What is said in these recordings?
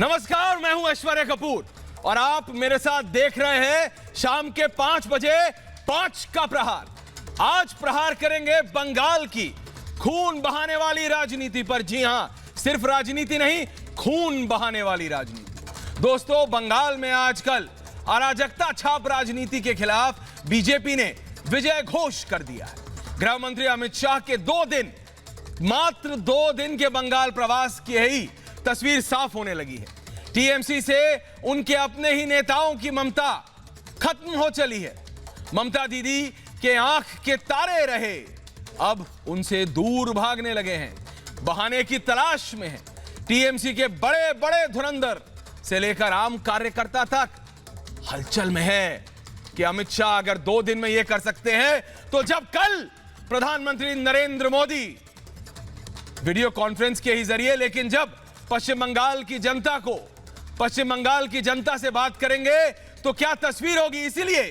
नमस्कार, मैं हूं ऐश्वर्या कपूर और आप मेरे साथ देख रहे हैं शाम के 5 बजे 5 का प्रहार। आज प्रहार करेंगे बंगाल की खून बहाने वाली राजनीति पर। जी हां, सिर्फ राजनीति नहीं, खून बहाने वाली राजनीति। दोस्तों, बंगाल में आजकल अराजकता छाप राजनीति के खिलाफ बीजेपी ने विजय घोष कर दिया है। गृह मंत्री अमित शाह के मात्र 2 दिन के बंगाल प्रवास की ही तस्वीर साफ होने लगी है। टीएमसी से उनके अपने ही नेताओं की ममता खत्म हो चली है। ममता दीदी के आंख के तारे रहे, अब उनसे दूर भागने लगे हैं, बहाने की तलाश में हैं। टीएमसी के बड़े बड़े धुरंधर से लेकर आम कार्यकर्ता तक हलचल में है कि अमित शाह अगर 2 दिन में यह कर सकते हैं तो जब कल प्रधानमंत्री नरेंद्र मोदी वीडियो कॉन्फ्रेंस के ही जरिए, लेकिन जब पश्चिम बंगाल की जनता से बात करेंगे तो क्या तस्वीर होगी। इसीलिए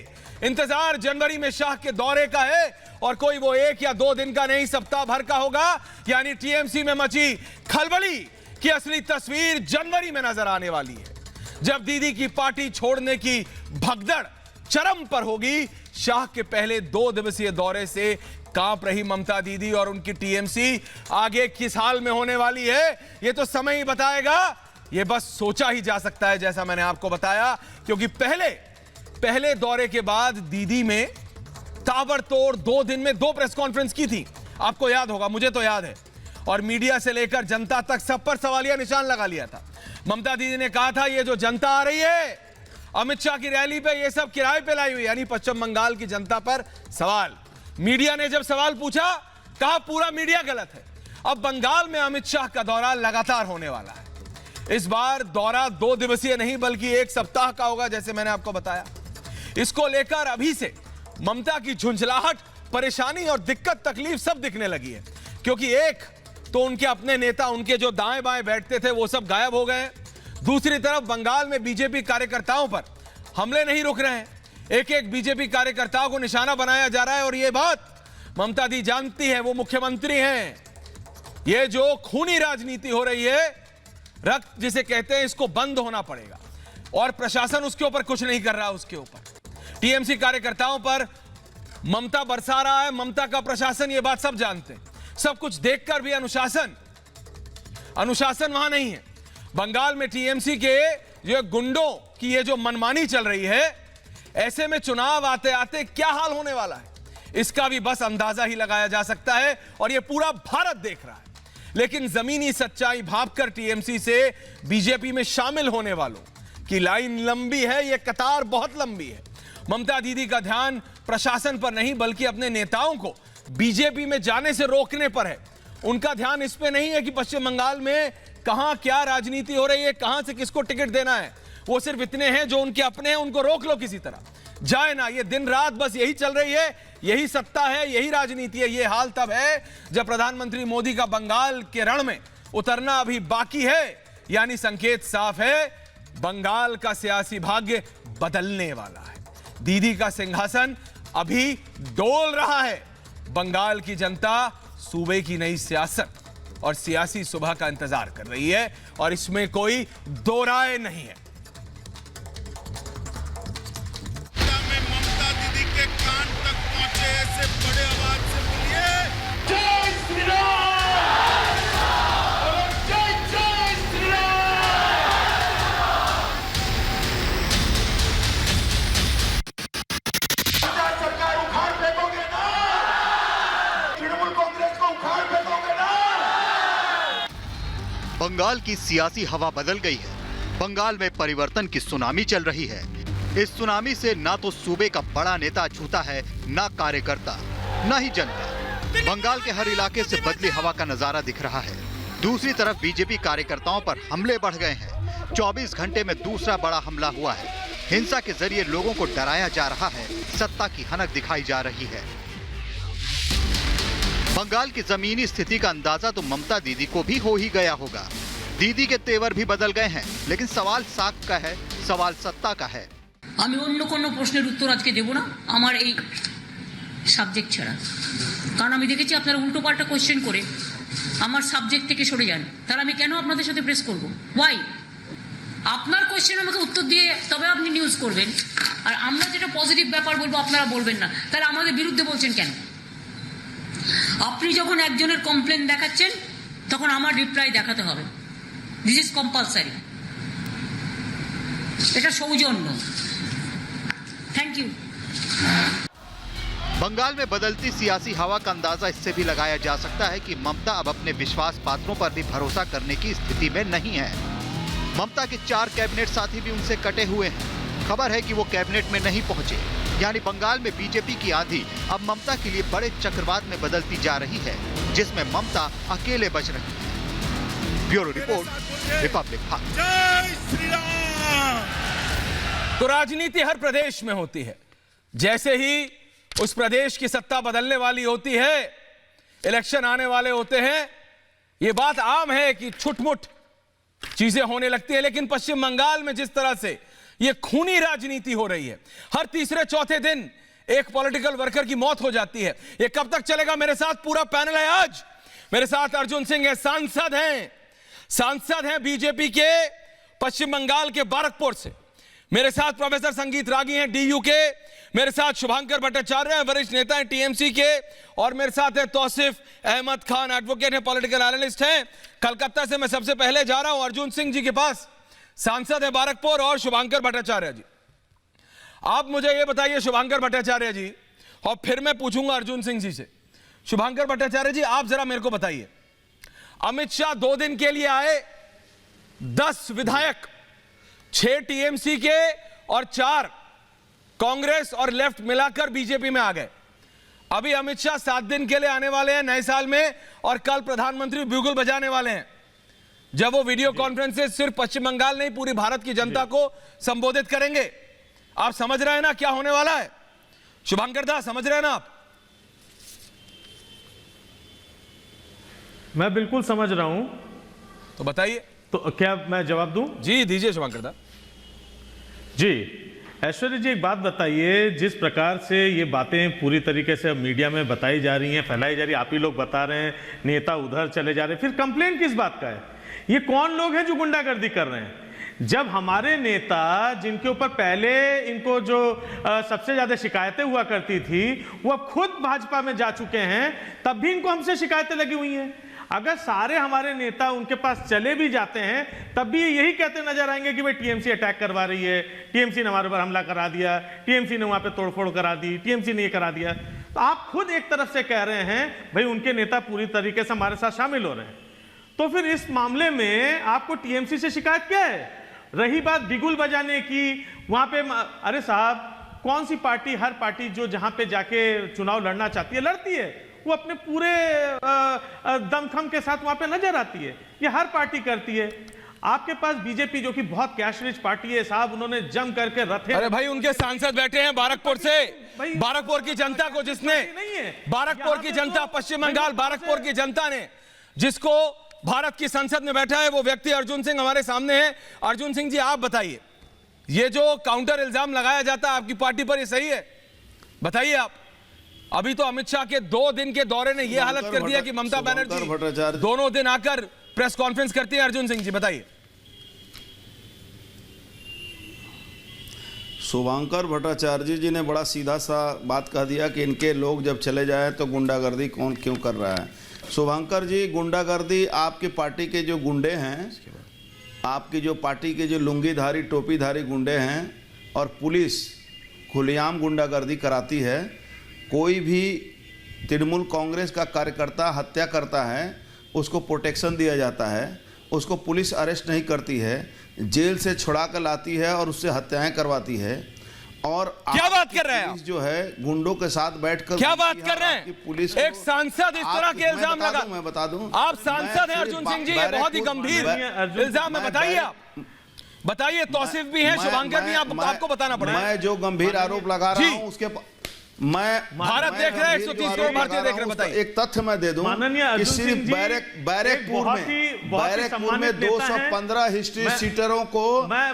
इंतजार जनवरी में शाह के दौरे का है और कोई वो 1 या 2 दिन का नहीं, सप्ताह भर का होगा। यानी टीएमसी में मची खलबली की असली तस्वीर जनवरी में नजर आने वाली है, जब दीदी की पार्टी छोड़ने की भगदड़ चरम पर होगी। शाह के पहले 2 दिवसीय दौरे से कांप रही ममता दीदी और उनकी टीएमसी आगे किस हाल में होने वाली है, यह तो समय ही बताएगा। यह बस सोचा ही जा सकता है, जैसा मैंने आपको बताया, क्योंकि पहले दौरे के बाद दीदी में ताबड़तोड़ 2 दिन में 2 प्रेस कॉन्फ्रेंस की थी। आपको याद होगा, मुझे तो याद है। और मीडिया से लेकर जनता तक सब पर सवालिया निशान लगा लिया था। ममता दीदी ने कहा था, ये जो जनता आ रही है अमित शाह की रैली पे, ये सब किराए पे लाई हुई, यानी पश्चिम बंगाल की जनता पर सवाल। मीडिया ने जब सवाल पूछा, कहा पूरा मीडिया गलत है। अब बंगाल में अमित शाह का दौरा लगातार होने वाला है। इस बार दौरा 2 दिवसीय नहीं बल्कि 1 सप्ताह का होगा, जैसे मैंने आपको बताया। इसको लेकर अभी से ममता की झुंझलाहट, परेशानी और दिक्कत तकलीफ सब दिखने लगी है, क्योंकि एक तो उनके अपने नेता, उनके जो दाएं बाएं बैठते थे, वो सब गायब हो गए। दूसरी तरफ बंगाल में बीजेपी कार्यकर्ताओं पर हमले नहीं रुक रहे हैं। एक बीजेपी कार्यकर्ताओं को निशाना बनाया जा रहा है और यह बात ममता दी जानती है, वो मुख्यमंत्री हैं। यह जो खूनी राजनीति हो रही है, रक्त जिसे कहते हैं, इसको बंद होना पड़ेगा। और प्रशासन उसके ऊपर कुछ नहीं कर रहा। उसके ऊपर टीएमसी कार्यकर्ताओं पर ममता बरसा रहा है, ममता का प्रशासन, यह बात सब जानते हैं। सब कुछ देखकर भी अनुशासन वहां नहीं है। बंगाल में टीएमसी के जो गुंडों की ये जो मनमानी चल रही है, ऐसे में चुनाव आते आते क्या हाल होने वाला है, इसका भी बस अंदाजा ही लगाया जा सकता है। और यह पूरा भारत देख रहा है। लेकिन जमीनी सच्चाई भांपकर टीएमसी से बीजेपी में शामिल होने वालों की लाइन लंबी है, यह कतार बहुत लंबी है। ममता दीदी का ध्यान प्रशासन पर नहीं बल्कि अपने नेताओं को बीजेपी में जाने से रोकने पर है। उनका ध्यान इस पे नहीं है कि पश्चिम बंगाल में कहां क्या राजनीति हो रही है, कहां से किसको टिकट देना है। वो सिर्फ इतने हैं, जो उनके अपने हैं उनको रोक लो किसी तरह, जाए ना। ये दिन रात बस यही चल रही है, यही सत्ता है, यही राजनीति है। ये हाल तब है जब प्रधानमंत्री मोदी का बंगाल के रण में उतरना अभी बाकी है। यानी संकेत साफ है, बंगाल का सियासी भाग्य बदलने वाला है। दीदी का सिंहासन अभी डोल रहा है। बंगाल की जनता सूबे की नई सियासत और सियासी सुबह का इंतजार कर रही है और इसमें कोई दो राय नहीं है। ममता दीदी के कान तक पहुंचे ऐसे बड़े आवाज से बोलिए, जय श्री राम, जय जय श्री राम। सरकार उखाड़ फेंकोगे ना, तृणमूल कांग्रेस को उखाड़ फेंकोगे ना। बंगाल की सियासी हवा बदल गई है। बंगाल में परिवर्तन की सुनामी चल रही है। इस सुनामी से ना तो सूबे का बड़ा नेता छूता है, ना कार्यकर्ता, ना ही जनता। बंगाल के हर इलाके से बदली हवा का नजारा दिख रहा है। दूसरी तरफ बीजेपी कार्यकर्ताओं पर हमले बढ़ गए हैं। 24 घंटे में दूसरा बड़ा हमला हुआ है। हिंसा के जरिए लोगों को डराया जा रहा है। सत्ता की हनक दिखाई जा रही है। बंगाल की जमीनी स्थिति का अंदाजा तो ममता दीदी को भी हो ही गया होगा। दीदी के तेवर भी बदल गए हैं, लेकिन सवाल साख का है, सवाल सत्ता का है। আমি অন্য কোনো প্রশ্নের উত্তর আজকে দেব না আমার এই সাবজেক্ট ছাড়া, কারণ আমি দেখেছি আপনারা উল্টোপাল্টা কোশ্চেন করে আমার সাবজেক্ট থেকে সরে যান। তাহলে আমি কেন আপনাদের সাথে প্রেস করব? ওয়াই? আপনার কোশ্চেন আমাকে উত্তর দিয়ে তবে আপনি নিউজ করবেন, আর আমরা যেটা পজিটিভ ব্যাপার বলবো আপনারা বলবেন না, তাহলে আমাদের বিরুদ্ধে বলছেন কেন? আপনি যখন একজনের কমপ্লেন দেখাচ্ছেন তখন আমার রিপ্লাই দেখাতে হবে। দিস ইজ কম্পালসারি, এটা সৌজন্য। Thank you. बंगाल में बदलती सियासी हवा का अंदाजा इससे भी लगाया जा सकता है कि ममता अब अपने विश्वास पात्रों पर भी भरोसा करने की स्थिति में नहीं है। ममता के 4 कैबिनेट साथी भी उनसे कटे हुए हैं। खबर है कि वो कैबिनेट में नहीं पहुंचे, यानी बंगाल में बीजेपी की आंधी अब ममता के लिए बड़े चक्रवात में बदलती जा रही है, जिसमें ममता अकेले बच रही है। Bureau report, Republic Bharat. जय श्री राम। तो राजनीति हर प्रदेश में होती है, जैसे ही उस प्रदेश की सत्ता बदलने वाली होती है, इलेक्शन आने वाले होते हैं, यह बात आम है कि छुटमुट चीजें होने लगती है। लेकिन पश्चिम बंगाल में जिस तरह से यह खूनी राजनीति हो रही है, हर तीसरे चौथे दिन एक पॉलिटिकल वर्कर की मौत हो जाती है, यह कब तक चलेगा? मेरे साथ पूरा पैनल है। आज मेरे साथ अर्जुन सिंह है, सांसद हैं बीजेपी के पश्चिम बंगाल के बारकपुर से। मेरे साथ प्रोफेसर संगीत रागी हैं डीयू के, मेरे साथ शुभांकर भट्टाचार्य हैं, वरिष्ठ नेता हैं टीएमसी के, और मेरे साथ है तौसीफ अहमद खान, एडवोकेट हैं, पॉलिटिकल एनालिस्ट हैं। कलकत्ता से मैं सबसे पहले जा रहा हूं अर्जुन सिंह जी के पास, सांसद है बारकपुर, और शुभांकर भट्टाचार्य जी। आप मुझे ये बताइए शुभांकर भट्टाचार्य जी, और फिर मैं पूछूंगा अर्जुन सिंह जी से। शुभांकर भट्टाचार्य जी, आप जरा मेरे को बताइए, अमित शाह 2 दिन के लिए आए, 10 विधायक, 6 टीएमसी के और 4 कांग्रेस और लेफ्ट मिलाकर बीजेपी में आ गए। अभी अमित शाह 7 दिन के लिए आने वाले हैं नए साल में, और कल प्रधानमंत्री ब्यूगल बजाने वाले हैं, जब वो वीडियो कॉन्फ्रेंस से सिर्फ पश्चिम बंगाल नहीं पूरी भारत की जनता को संबोधित करेंगे। आप समझ रहे हैं ना क्या होने वाला है? शुभांकर दा, समझ रहे हैं ना आप? मैं बिल्कुल समझ रहा हूं। तो बताइए। तो क्या मैं जवाब दूं? जी दीजिए शुभांकर दा। जी ऐश्वर्या जी, एक बात बताइए, जिस प्रकार से ये बातें पूरी तरीके से अब मीडिया में बताई जा रही हैं, फैलाई जा रही है, आप ही लोग बता रहे हैं नेता उधर चले जा रहे हैं, फिर कंप्लेंट किस बात का है? ये कौन लोग हैं जो गुंडागर्दी कर रहे हैं? जब हमारे नेता, जिनके ऊपर पहले इनको जो सबसे ज्यादा शिकायतें हुआ करती थी, वो अब खुद भाजपा में जा चुके हैं, तब भी इनको हमसे शिकायतें लगी हुई हैं। अगर सारे हमारे नेता उनके पास चले भी जाते हैं, तब भी यही कहते नजर आएंगे कि भाई टीएमसी अटैक करवा रही है, टीएमसी ने हमारे ऊपर हमला करा दिया, टीएमसी ने वहां पे तोड़फोड़ करा दी, टीएमसी ने ये करा दिया। तो आप खुद एक तरफ से कह रहे हैं भाई उनके नेता पूरी तरीके से हमारे साथ शामिल हो रहे हैं, तो फिर इस मामले में आपको टीएमसी से शिकायत क्या है? रही बात बिगुल बजाने की, वहां पे अरे साहब, कौन सी पार्टी, हर पार्टी जो जहां पे जाके चुनाव लड़ना चाहती है लड़ती है, वो अपने पूरे दमखम के साथ वहां पे नजर आती है, ये हर पार्टी करती है। आपके पास बीजेपी जो कि बहुत कैश रिच पार्टी है साहब, उन्होंने जम करके रथे। अरे भाई, उनके सांसद बैठे हैं बारकपुर से, बारकपुर की जनता को, जिसने बारकपुर की जनता, पश्चिम बंगाल बारकपुर की जनता ने जिसको भारत की संसद में बैठा है, वो व्यक्ति अर्जुन सिंह हमारे सामने है। अर्जुन सिंह जी, आप बताइए, ये जो काउंटर इल्जाम लगाया जाता है आपकी पार्टी पर, ये सही है? बताइए आप। अभी तो अमित शाह के 2 दिन के दौरे ने यह हालत कर दिया कि ममता बनर्जी दोनों दिन आकर प्रेस कॉन्फ्रेंस करती है। अर्जुन सिंह जी बताइए। शुभांकर भट्टाचार्य जी ने बड़ा सीधा सा बात कह दिया कि इनके लोग जब चले जाए तो गुंडागर्दी कौन क्यों कर रहा है। शुभांकर जी, गुंडागर्दी आपकी पार्टी के जो गुंडे हैं, आपकी जो पार्टी के जो लुंगीधारी टोपीधारी गुंडे हैं, और पुलिस खुलेआम गुंडागर्दी कराती है। कोई भी तृणमूल कांग्रेस का कार्यकर्ता हत्या करता है, उसको प्रोटेक्शन दिया जाता है, उसको पुलिस अरेस्ट नहीं करती है, जेल से छुड़ा कर लाती है और उससे हत्याएं करवाती है। और क्या बात कर रहे हैं आप? जो है गुंडों के साथ बैठकर क्या बात कर रहे हैं? पुलिस एक सांसद इस तरह के इल्जाम लगा, मैं बता दूं, आप सांसद हैं अर्जुन सिंह जी, ये बहुत ही गंभीर इल्जाम है। बताइए आप, बताइए। तौसीफ भी हैं, शुभांकर भी, आपको बताना पड़ेगा। मैं जो गंभीर आरोप लगा रहा हूं उसके मैं भारत देख रहे हैं, 130 करोड़ भारतीय देख रहे हैं। बताइए। एक तथ्य मैं दे दूं कि सिर्फ बैरकपुर में 215 हिस्ट्री सीटरों को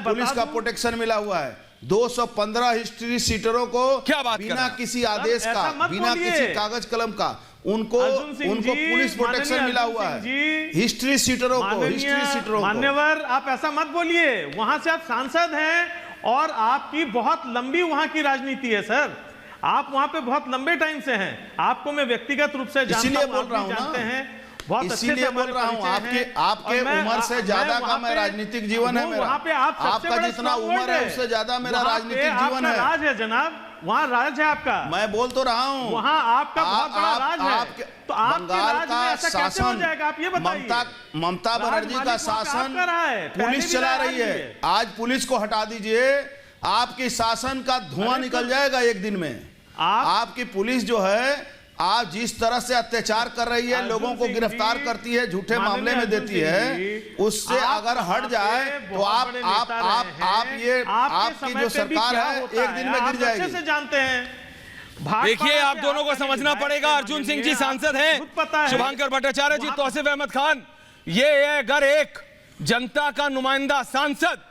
पुलिस का प्रोटेक्शन मिला हुआ है। 215 हिस्ट्री सीटरों को क्या बात बिना किसी आदेश का, बिना किसी कागज कलम का उनको अर्जुन सिंह उनको जी, पुलिस प्रोटेक्शन माननीय मिला अर्जुन हुआ सिंह है। जी, हिस्ट्री सीटरों को, हिस्ट्री सीटरों को। मान्यवर, आप ऐसा मत बोलिए। वहां से आप सांसद हैं और आपकी बहुत लंबी वहां की राजनीति है सर। आप वहां पे बहुत लंबे टाइम से हैं। आपको मैं व्यक्तिगत रूप से जानता इसीलिए हूं, बोल आप रहा भी हूं जानते ना, हैं, बहुत अच्छे से इसीलिए बोल हमारे रहा हूं। परिचय हैं। आपके और मैं- उम्र से ज्यादा मैं का वहां मैं पे- राजनीतिक जीवन है वो मेरा। वहां पे आप सबसे आपका बड़ा जितना strong उम्र word है उससे ज्यादा मेरा वहां राजनीतिक पे जीवन आपका है। राज है जनाब, वहां राज है आपका। मैं बोल तो रहा हूं, वहां आपका बहुत बड़ा राज है। तो आपके बंगाल राज में का ऐसा कैसे हो जाएगा, आप ये बताइए। ममता राज बनर्जी का मालिक वहां पे शासन आपका रहा है, पहले पुलिस भी चला रहा रही है। है। आज पुलिस को हटा दीजिए, आपके शासन का धुआं अरे निकल तो- जाएगा एक दिन में। आपकी पुलिस जो है, आप जिस तरह से अत्याचार कर रही है, अर्जुन लोगों को सिंह गिरफ्तार जी, करती है, झूठे माननीय मामले में अर्जुन देती सिंह है, जी, उससे आप अगर हट वहां जाए पे तो बहुत बड़े नेता रहे हैं। आपकी समय जो पे भी सरकार क्या है होता एक दिन में आप गिर अच्छे जाएगी। से जानते हैं। भाजपा देखिए, में आप से दोनों को आपका समझना विधायक पड़ेगा। है, अर्जुन सिंह जी माननीय, सांसद आपको हैं, खुद पता है। शुभांकर भट्टाचार्य जी, वहां- तौसीफ अहमद खान, ये अगर एक जनता का नुमाइंदा सांसद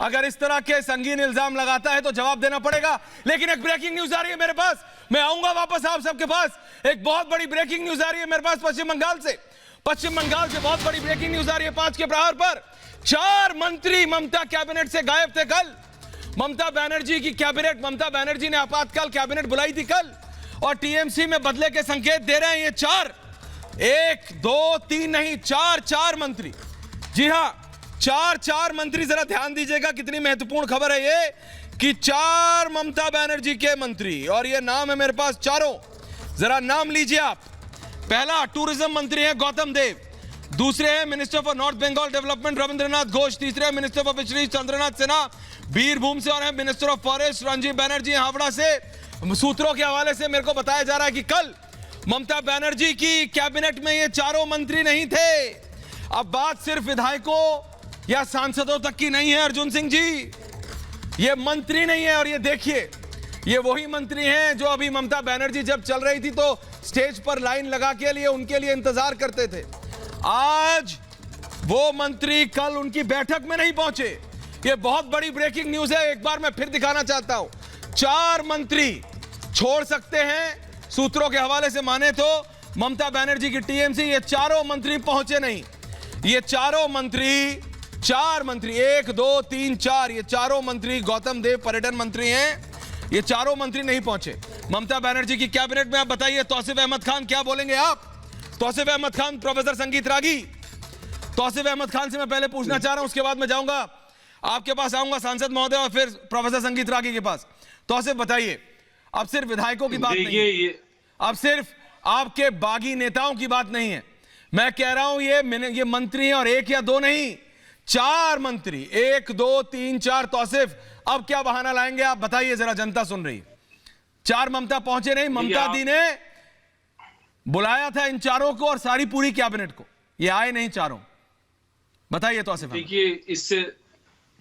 अगर इस तरह के संगीन इल्जाम लगाता है तो जवाब देना पड़ेगा। लेकिन एक ब्रेकिंग न्यूज आ रही है मेरे पास, मैं आऊंगा वापस आप सबके पास। एक बहुत बड़ी ब्रेकिंग न्यूज आ रही है मेरे पास पश्चिम बंगाल से। पश्चिम बंगाल से बहुत बड़ी ब्रेकिंग न्यूज आ रही है 5 के प्रहार पर। 4 मंत्री ममता कैबिनेट से गायब थे कल। ममता बनर्जी की कैबिनेट, ममता बनर्जी ने आपातकाल कैबिनेट बुलाई थी कल और टीएमसी में बदले के संकेत दे रहे हैं ये 4, 1 2 3 नहीं, 4 मंत्री। जी हां, 4 मंत्री। जरा ध्यान दीजिएगा कितनी महत्वपूर्ण खबर है ये कि 4 ममता बनर्जी के मंत्री, और ये नाम है मेरे पास चारों। जरा नाम लीजिए आप। पहला टूरिज्म मंत्री है गौतम देव, दूसरे हैं minister for north Bengal development Rabindranath Ghosh, तीसरे हैं minister for fisheries Chandranath Sinha Birbhum से, और है minister of forest Ranjeev Banerjee Howrah से। सूत्रों के हवाले से मेरे को बताया जा रहा है कि कल ममता बनर्जी की कैबिनेट में ये 4 मंत्री नहीं थे। अब बात सिर्फ विधायकों या सांसदों तक की नहीं है अर्जुन सिंह जी, ये मंत्री नहीं है। और ये देखिए, ये वही मंत्री हैं जो अभी ममता बनर्जी जब चल रही थी तो स्टेज पर लाइन लगा के लिए उनके लिए इंतजार करते थे। आज वो मंत्री कल उनकी बैठक में नहीं पहुंचे। ये बहुत बड़ी ब्रेकिंग न्यूज है, एक बार मैं फिर दिखाना चाहता हूं। 4 मंत्री छोड़ सकते हैं, सूत्रों के हवाले से माने तो ममता बनर्जी की टीएमसी, ये 4 मंत्री पहुंचे नहीं। ये 4 मंत्री 1 2 3 4, ये 4 मंत्री गौतम देव पर्यटन मंत्री हैं, ये 4 मंत्री नहीं पहुंचे ममता बनर्जी की कैबिनेट में। आप बताइए तौसीफ अहमद खान क्या बोलेंगे आप? तौसीफ अहमद खान, प्रोफेसर संगीत रागी। तौसीफ अहमद खान से मैं पहले पूछना चाह रहा हूं, उसके बाद मैं जाऊंगा आपके पास, आऊंगा सांसद महोदय और फिर प्रोफेसर संगीत रागी के पास। तौसीफ बताइए, अब सिर्फ विधायकों की बात नहीं है, अब सिर्फ आपके बागी नेताओं की बात नहीं है, मैं कह रहा हूं ये मंत्री हैं, और 1 या 2 नहीं, 4 मंत्री, 1 2 3 4। तौसीफ अब क्या बहाना लाएंगे आप बताइए जरा, जनता सुन रही। 4 ममता पहुंचे नहीं, ममता दी ने बुलाया था इन 4 को और सारी पूरी कैबिनेट को, ये आए नहीं 4। बताइए तौसीफ। देखिए, इससे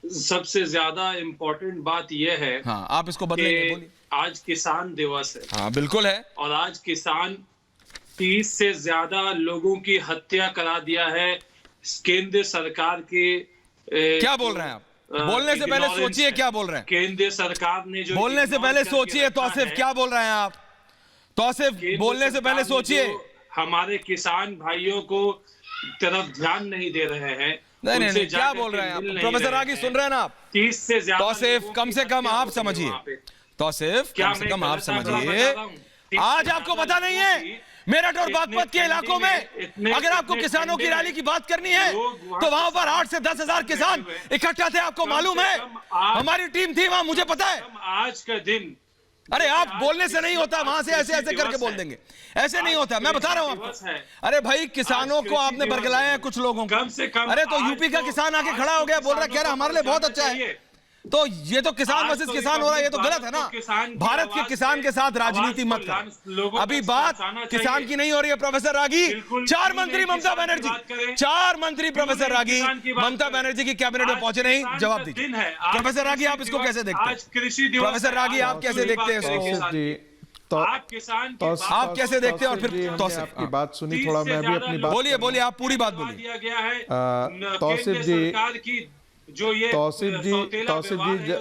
सबसे ज्यादा इंपॉर्टेंट बात यह है, हाँ, आप इसको बदलेंगे, बोलिए। आज किसान दिवस है। हाँ बिल्कुल है। और आज किसान 30 से ज्यादा लोगों की हत्या करा दिया है केंद्र सरकार के। क्या बोल रहे हैं आप? बोलने से पहले सोचिए क्या बोल रहे हैं। केंद्र सरकार ने जो बोलने से पहले सोचिए तौसीफ, क्या बोल रहे हैं आप? तौसीफ, बोलने से पहले सोचिए। हमारे किसान भाइयों को तरफ ध्यान नहीं दे रहे हैं। नहीं, क्या बोल रहे हैं आप? प्रोफेसर रागी सुन रहे हैं ना आप? 30 से ज्यादा तौसीफ, कम से कम आप समझिए। तौसीफ, कम से कम आप समझिए, आज आपको पता नहीं है मेरठ और बागपत के इलाकों में अगर आपको किसानों की रैली की बात करनी है तो वहां पर 8 से 10 हजार किसान इकट्ठा थे, आपको मालूम है? हमारी टीम थी वहां, मुझे पता है। आज का दिन, अरे आप बोलने से नहीं होता, वहां से ऐसे ऐसे करके बोल देंगे, ऐसे नहीं होता। मैं बता रहा हूं आपको। अरे भाई, किसानों को आपने बरगलाया है कुछ लोगों को। कम से कम अरे तो यूपी का किसान आके खड़ा हो गया, बोल रहा कह रहा हमारे लिए बहुत अच्छा है। तो ये तो किसान वर्सेस किसान हो रहा है, ये तो गलत है ना। भारत के किसान के साथ राजनीति मत करो। अभी बात किसान की नहीं हो रही है प्रोफेसर रागी। 4 मंत्री ममता बनर्जी, 4 मंत्री प्रोफेसर रागी ममता बनर्जी की कैबिनेट में पहुंचे नहीं, जवाब दीजिए। प्रोफेसर रागी, आप इसको कैसे देखते हैं? प्रोफेसर रागी, आप कैसे देखते हैं इसको? आप कैसे देखते हैं? और फिर तौसीफ आपकी बात सुनी, थोड़ा मैं भी अपनी बात बोलिए, बोलिए, आप पूरी बात बोलिए। तौसीफ जी, तौसीफ जी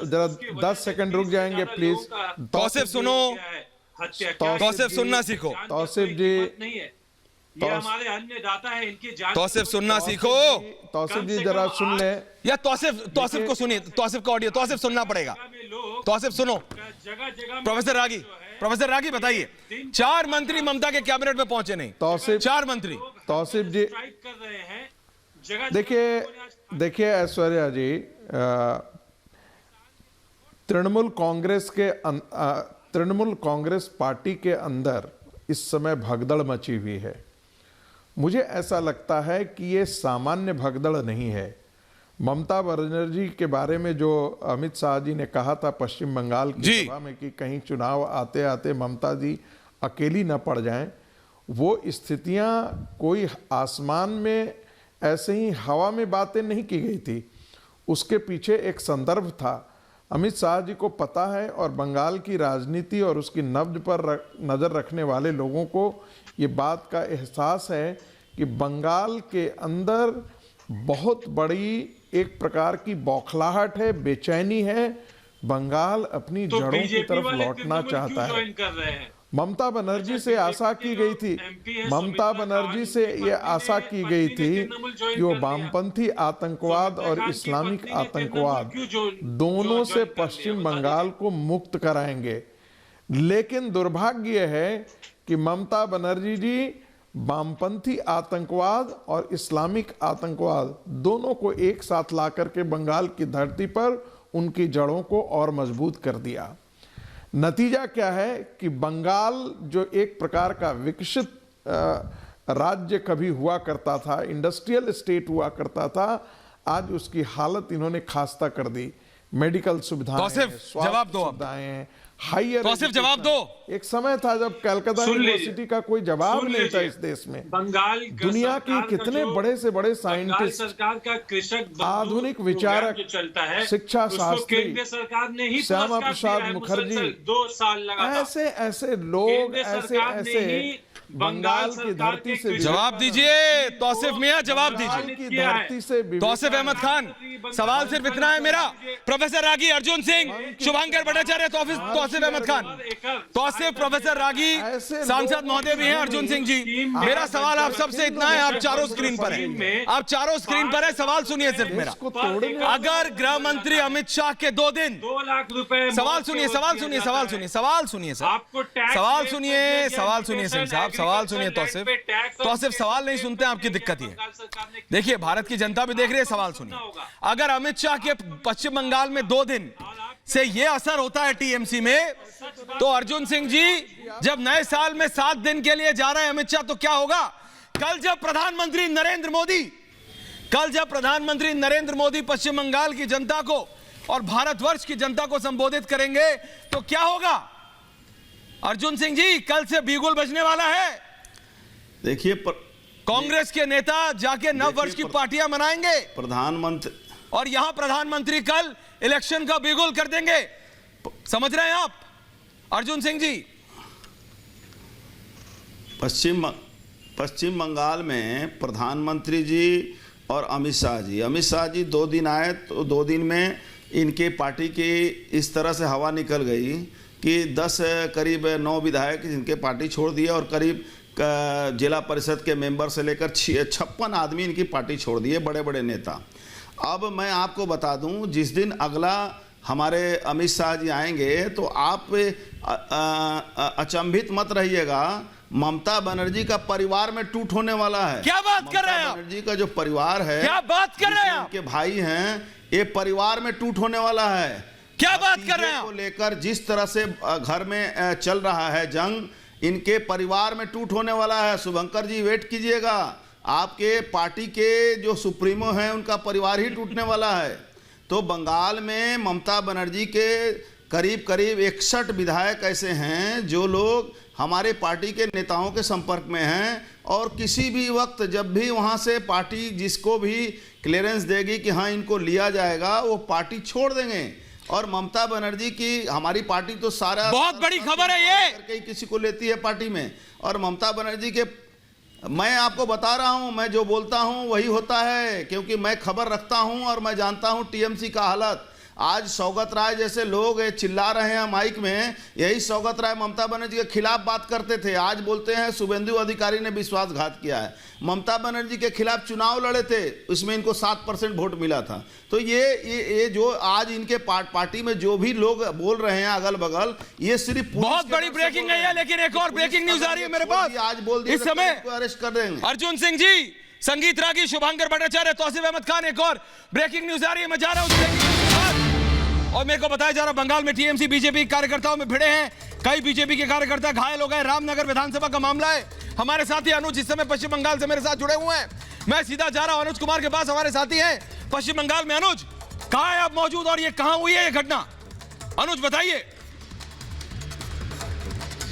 जरा 10 सेकंड रुक जाएंगे प्लीज। तौसीफ सुनो, हत्या तौसीफ सुनना सीखो। तौसीफ जी नहीं है, ये हमारे अन्नदाता है, इनकी जान तौसीफ सुनना सीखो। तौसीफ जी जरा सुन ले। या तौसीफ को सुनिए, तौसीफ का ऑडियो तौसीफ सुनना पड़ेगा। तौसीफ सुनो। जगह जगह प्रोफेसर रागी बताइए, 4 मंत्री ममता के कैबिनेट में पहुंचे नहीं। तौसीफ 4 मंत्री तौसीफ जी कर रहे हैं। जगह देखिए ऐश्वर्या जी, तृणमूल कांग्रेस पार्टी के अंदर इस समय भगदड़ मची हुई है। मुझे ऐसा लगता है कि ये सामान्य भगदड़ नहीं है। ममता बनर्जी के बारे में जो अमित शाह जी ने कहा था पश्चिम बंगाल की सभा में कि कहीं चुनाव आते आते ममता जी अकेली न पड़ जाएं, वो स्थितियां कोई आसमान में ऐसे ही हवा में बातें नहीं की गई थी, उसके पीछे एक संदर्भ था। अमित शाह जी को पता है और बंगाल की राजनीति और उसकी नब्ज पर नज़र रखने वाले लोगों को ये बात का एहसास है कि बंगाल के अंदर बहुत बड़ी एक प्रकार की बौखलाहट है, बेचैनी है। बंगाल अपनी जड़ों की तरफ लौटना चाहता है। ममता बनर्जी से आशा की गई थी, ममता बनर्जी से ये आशा की गई थी कि वो वामपंथी आतंकवाद और इस्लामिक आतंकवाद दोनों से पश्चिम बंगाल को मुक्त कराएंगे। लेकिन दुर्भाग्य है कि ममता बनर्जी जी वामपंथी आतंकवाद और इस्लामिक आतंकवाद दोनों को एक साथ ला करके बंगाल की धरती पर उनकी जड़ों को और मजबूत कर दिया। नतीजा क्या है कि बंगाल जो एक प्रकार का विकसित राज्य कभी हुआ करता था, इंडस्ट्रियल स्टेट हुआ करता था, आज उसकी हालत इन्होंने खास्ता कर दी। मेडिकल सुविधाएं, जवाब दो, सुविधाएं, हायर तौसीफ जवाब दो। एक समय था जब कलकत्ता यूनिवर्सिटी का कोई जवाब नहीं था इस देश में। बंगाल दुनिया की कितने बड़े से बड़े साइंटिस्ट, सरकार का कृषक आधुनिक विचारक, चलता है, शिक्षा शास्त्री, केंद्र सरकार ने ही श्यामा प्रसाद मुखर्जी, 2 साल लगा, ऐसे लोग ऐसे बंगाल की धरती से जवाब दीजिए। तौसीफ मियां जवाब दीजिए। तौसीफ अहमद खान, सवाल सिर्फ इतना है मेरा। प्रोफेसर रागी, अर्जुन सिंह, शुभंकर भट्टाचार्य, तौसीफ अहमद खान, तौसीफ, प्रोफेसर रागी, सांसद महोदय भी हैं, अर्जुन सिंह जी। मेरा सवाल आप सबसे इतना है, आप चारों स्क्रीन पर हैं, आप चारों स्क्रीन पर है। सवाल सुनिए सिर्फ मेरा। अगर गृह मंत्री अमित शाह के 2 दिन, 2 लाख रुपए, सवाल सुनिए सर, सवाल सुनिए सिंह साहब, सवाल सुनिए। तौसीफ सवाल नहीं सुनते, आपकी दिक्कत ये। देखिए भारत की जनता भी देख रही है, सवाल सुनिए। अगर अमित शाह के पश्चिम बंगाल में 2 दिन से ये असर होता है टीएमसी में, तो अर्जुन सिंह जी जब नए साल में 7 दिन के लिए जा रहे हैं अमित शाह, तो क्या होगा? कल जब प्रधानमंत्री नरेंद्र मोदी पश्चिम बंगाल की जनता को और भारतवर्ष की जनता को संबोधित करेंगे, तो क्या होगा? अर्जुन सिंह जी, कल से बिगुल बजने वाला है। देखिए कांग्रेस के नेता जाके नव वर्ष की पार्टियां मनाएंगे, प्रधानमंत्री, और यहां प्रधानमंत्री कल इलेक्शन का बिगुल कर देंगे। समझ रहे हैं आप अर्जुन सिंह जी? पश्चिम बंगाल में प्रधानमंत्री जी और अमित शाह जी 2 दिन आए, तो 2 दिन में इनके पार्टी की इस तरह से हवा निकल गई कि 10 करीब 9 विधायक जिनके पार्टी छोड़ दिए और करीब जिला परिषद के मेंबर से लेकर 56 आदमी इनकी पार्टी छोड़ दिए, बड़े बड़े नेता। अब मैं आपको बता दूं, जिस दिन अगला हमारे अमित शाह जी आएंगे तो आप अचंभित मत रहिएगा, ममता बनर्जी का परिवार में टूट होने वाला है। क्या बात कर रहे हैं आप? बनर्जी का जो परिवार है, क्या बात कर रहे हैं आप? उनके भाई हैं, ये परिवार में टूट होने वाला है। क्या बात कर रहे हैं को लेकर जिस तरह से घर में चल रहा है जंग, इनके परिवार में टूट होने वाला है। शुभंकर जी वेट कीजिएगा, आपके पार्टी के जो सुप्रीमो हैं उनका परिवार ही टूटने वाला है। तो बंगाल में ममता बनर्जी के करीब 61 विधायक ऐसे हैं जो लोग हमारे पार्टी के नेताओं के संपर्क में हैं, और किसी भी वक्त जब भी वहां से पार्टी जिसको भी क्लियरेंस देगी कि हाँ इनको लिया जाएगा, वो पार्टी छोड़ देंगे। और ममता बनर्जी की हमारी पार्टी तो सारा, बहुत बड़ी खबर है ये, कहीं किसी को लेती है पार्टी में। और ममता बनर्जी के, मैं आपको बता रहा हूं, मैं जो बोलता हूं वही होता है, क्योंकि मैं खबर रखता हूं और मैं जानता हूं टीएमसी का हालत। आज सौगत राय जैसे लोग चिल्ला रहे हैं माइक में, यही सौगत राय ममता बनर्जी के खिलाफ बात करते थे, आज बोलते हैं शुभेंदु अधिकारी ने विश्वासघात किया है। ममता बनर्जी के खिलाफ चुनाव लड़े थे, उसमें इनको 7% वोट मिला था। तो ये जो आज इनके पार्टी में जो भी लोग बोल रहे हैं अगल बगल, ये सिर्फ बहुत बड़ी ब्रेकिंग है, लेकिन एक और ब्रेकिंग न्यूज आ रही है मेरे पास। आज बोल दिया इस समय अरेस्ट कर देंगे। अर्जुन सिंह जी, संगीत रागी, शुभांकर भट्टाचार्य, तौसीफ अहमद खान, एक और ब्रेकिंग न्यूज आ रही है। मैं जा रहा हूं और मेरे को बताया जा रहा बंगाल में टीएमसी बीजेपी कार्यकर्ताओं में भिड़े हैं, कई बीजेपी के कार्यकर्ता घायल हो गए। रामनगर विधानसभा का मामला है। हमारे साथी अनुज इस समय पश्चिम बंगाल से मेरे साथ जुड़े हुए हैं। मैं सीधा जा रहा हूं अनुज कुमार के पास, हमारे साथी हैं पश्चिम बंगाल में। अनुज, कहां है आप मौजूद और ये कहां हुई है ये घटना? अनुज बताइए।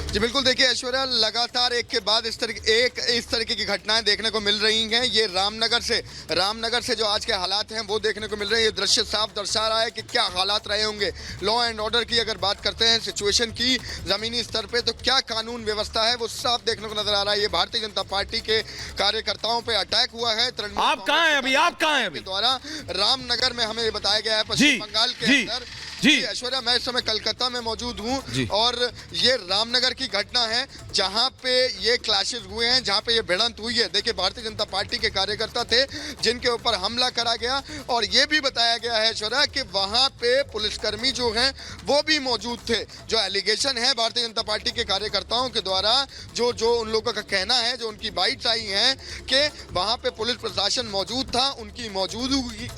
जी बिल्कुल, देखिए ऐश्वर्या, लगातार एक के बाद इस तरीके की घटनाएं देखने को मिल रही हैं। ये रामनगर से जो आज के हालात हैं वो देखने को मिल रहे हैं। ये दृश्य साफ दर्शा रहा है कि क्या हालात रहे होंगे। लॉ एंड ऑर्डर की अगर बात करते हैं सिचुएशन की जमीनी स्तर पे, तो क्या कानून व्यवस्था है वो साफ देखने को नजर आ रहा है। ये भारतीय जनता पार्टी के कार्यकर्ताओं पे अटैक हुआ है। आप कहां हैं अभी? आप कहां हैं अभी? द्वारा रामनगर में हमें बताया गया है, पश्चिम बंगाल के अंदर। जी ऐश्वर्या, मैं इस समय कलकत्ता में मौजूद हूं और ये रामनगर की घटना है जहां पे ये क्लैशेस हुए हैं, जहां पे ये भिड़ंत हुई है। देखिए, भारतीय जनता पार्टी के कार्यकर्ता थे जिनके ऊपर हमला करा गया और ये भी बताया गया है ऐश्वर्या कि वहां पे पुलिसकर्मी जो हैं वो भी मौजूद थे। जो एलिगेशन है भारतीय जनता पार्टी के कार्यकर्ताओं के द्वारा, जो उन लोगों का कहना है, जो उनकी बाइट्स आई हैं कि वहां पे पुलिस प्रशासन मौजूद था, उनकी